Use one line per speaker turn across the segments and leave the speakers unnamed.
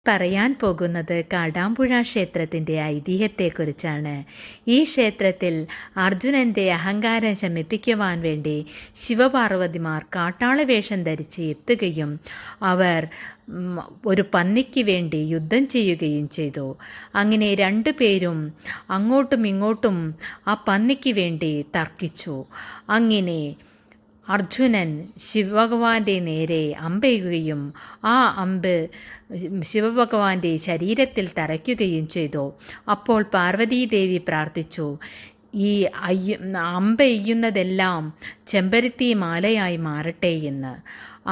പറയാൻ പോകുന്നത് കാടാമ്പുഴ ക്ഷേത്രത്തിൻ്റെ ഐതിഹ്യത്തെക്കുറിച്ചാണ്. ഈ ക്ഷേത്രത്തിൽ അർജുനൻ്റെ അഹങ്കാരം ശമിപ്പിക്കുവാൻ വേണ്ടി ശിവപാർവതിമാർ കാട്ടാളവേഷം ധരിച്ച് എത്തുകയും അവർ ഒരു പന്നിക്ക് വേണ്ടി യുദ്ധം ചെയ്യുകയും ചെയ്തു. അങ്ങനെ രണ്ടുപേരും അങ്ങോട്ടും ഇങ്ങോട്ടും ആ പന്നിക്ക് വേണ്ടി തർക്കിച്ചു. അങ്ങനെ അർജുനൻ ശിവഭഗവാന്റെ നേരെ അമ്പെയ്യുകയും ആ അമ്പ് ശിവഭഗവാന്റെ ശരീരത്തിൽ തറയ്ക്കുകയും ചെയ്തു. അപ്പോൾ പാർവതീദേവി പ്രാർത്ഥിച്ചു, ഈ അമ്പെയ്യുന്നതെല്ലാം ചെമ്പരത്തി മാലയായി മാറട്ടെ എന്ന്.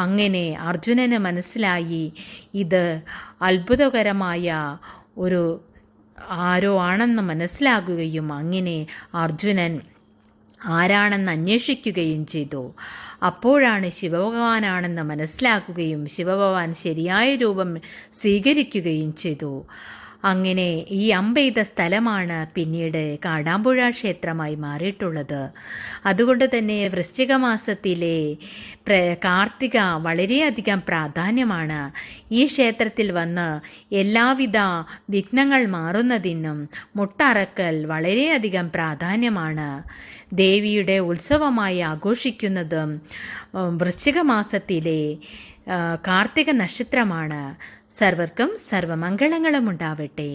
അങ്ങനെ അർജുനന് മനസ്സിലായി ഇത് അത്ഭുതകരമായ ഒരു ആരോ ആണെന്ന് മനസ്സിലാകുകയും അങ്ങനെ അർജുനൻ ആരാണെന്ന് അന്വേഷിക്കുകയും ചെയ്തു. അപ്പോഴാണ് ശിവഭഗവാനാണെന്ന് മനസ്സിലാക്കുകയും ശിവഭഗവാൻ ശരിയായ രൂപം സ്വീകരിക്കുകയും ചെയ്തു. അങ്ങനെ ഈ അമ്പെയ്ത സ്ഥലമാണ് പിന്നീട് കാടാമ്പുഴ ക്ഷേത്രമായി മാറിയിട്ടുള്ളത്. അതുകൊണ്ട് തന്നെ വൃശ്ചിക മാസത്തിലെ കാർത്തിക വളരെയധികം പ്രാധാന്യമാണ്. ഈ ക്ഷേത്രത്തിൽ വന്ന് എല്ലാവിധ വിഘ്നങ്ങൾ മാറുന്നതിനും മുട്ടറക്കൽ വളരെയധികം പ്രാധാന്യമാണ്. ദേവിയുടെ ഉത്സവമായി ആഘോഷിക്കുന്നത് വൃശ്ചിക മാസത്തിലെ കാർത്തിക നക്ഷത്രമാണ്. സർവർക്കും സർവമംഗളങ്ങളും ഉണ്ടാവട്ടെ.